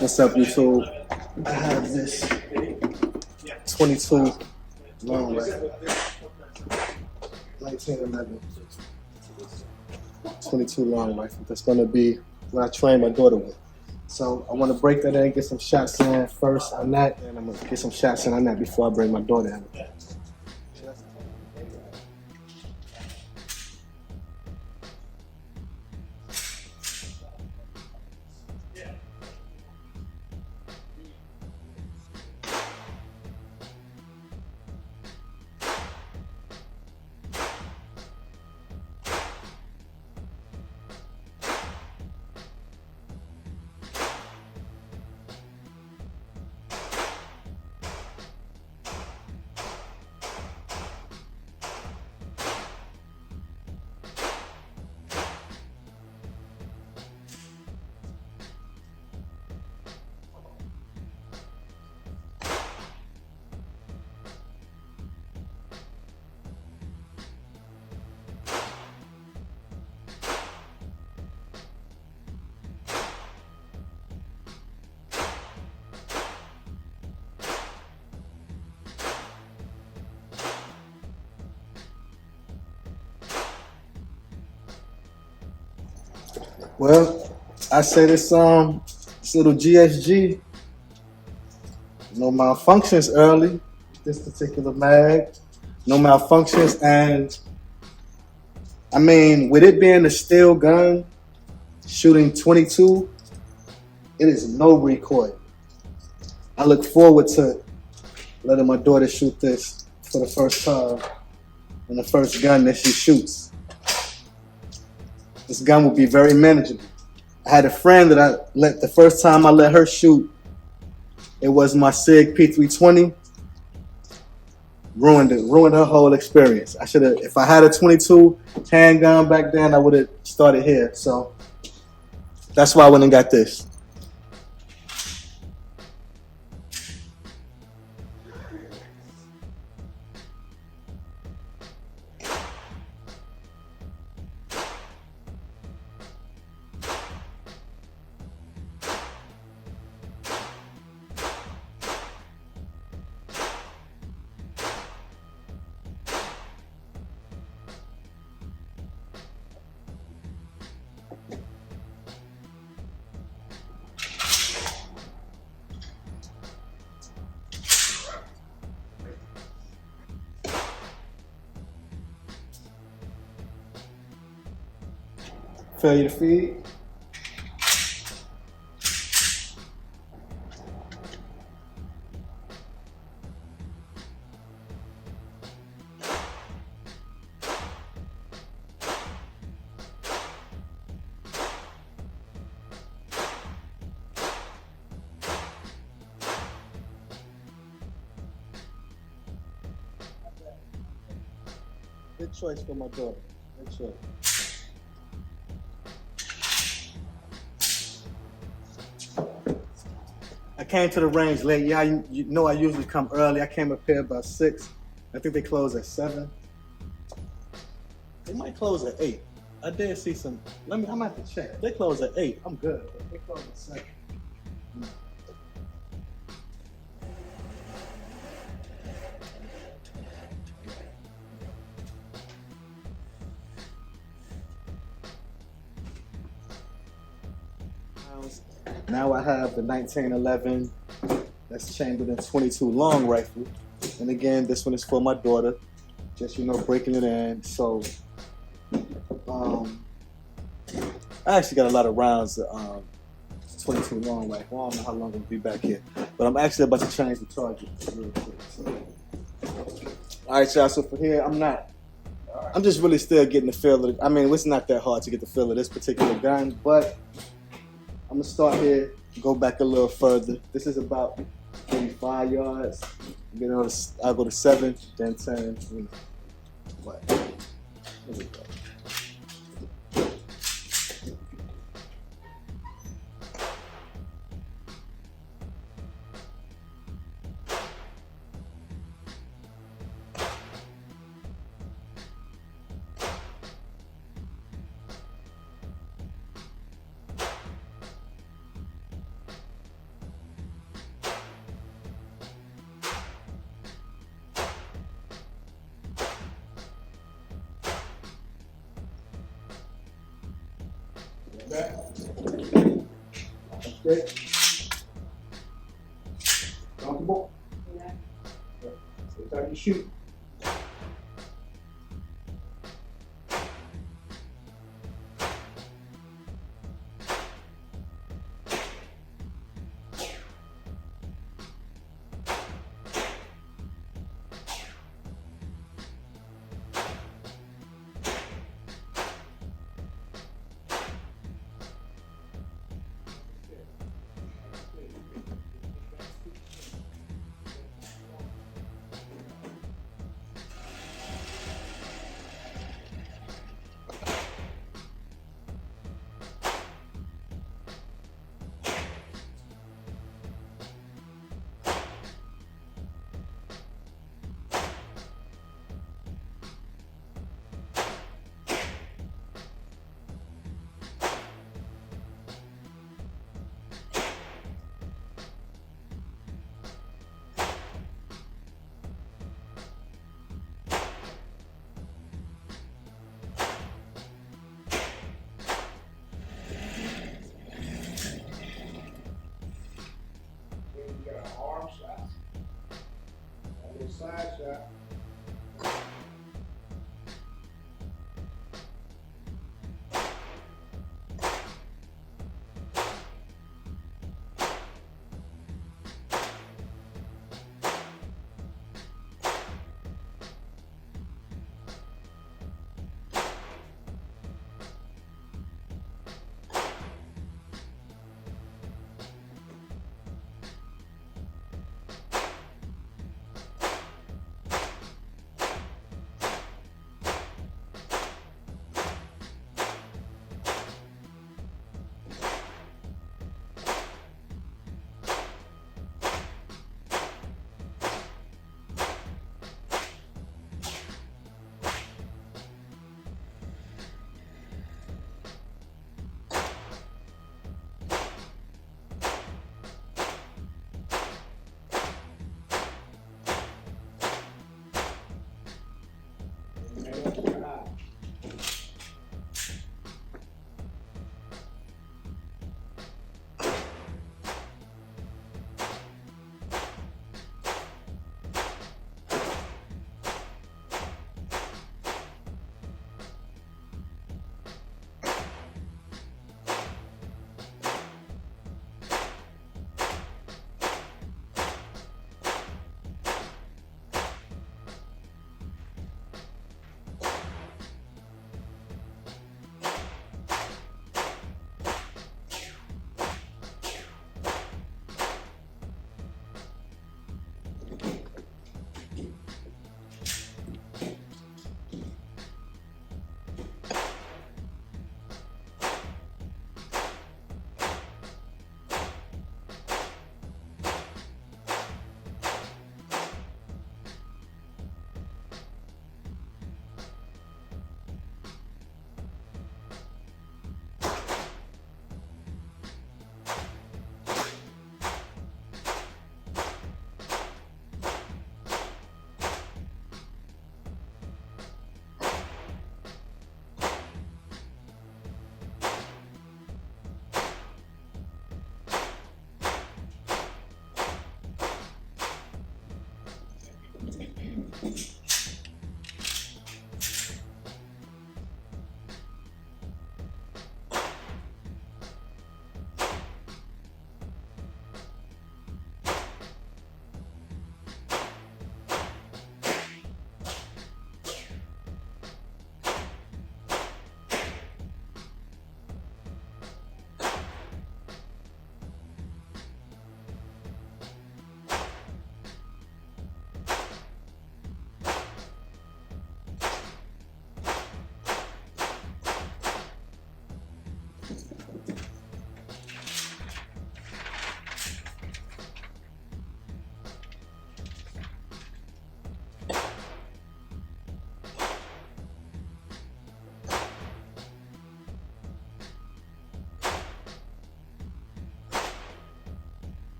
What's up, YouTube? I have this 22 long rifle, 1911, 22 long rifle. That's gonna be what I train my daughter with. So I want to break that in, get some shots in first on that, and I'm gonna get some shots in on that before I bring my daughter in. Well, I say this little GSG, no malfunctions early. This particular mag, no malfunctions, and I mean, with it being a steel gun, shooting 22, it is no recoil. I look forward to letting my daughter shoot this for the first time, and the first gun that she shoots. This gun will be very manageable. I had a friend that the first time I let her shoot, it was my SIG P320. Ruined her whole experience. I should have, if I had a 22 handgun back then, I would have started here. So that's why I went and got this. Failure to feed. Good choice for my daughter. Good choice. I came to the range late. Yeah, you know I usually come early. I came up here about 6. I think they close at 7. They might close at 8. I did see some. I'm gonna have to check. If they close at 8, I'm good. If they close at 7. Now I have the 1911 that's chambered in 22 long rifle. And again, this one is for my daughter. Just, breaking it in. So, I actually got a lot of rounds of 22 long rifle. I don't know how long I'll be back here. But I'm actually about to change the target real quick. So. All right, y'all. So for here, I'm just really still getting the feel of it. I mean, it's not that hard to get the feel of this particular gun, but I'm gonna start here, go back a little further. This is about maybe 5 yards. I'll go to 7, then 10. What? Here we go. Straight. Comfortable? Yeah. Stay tight and shoot.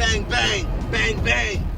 bang, bang, bang, bang.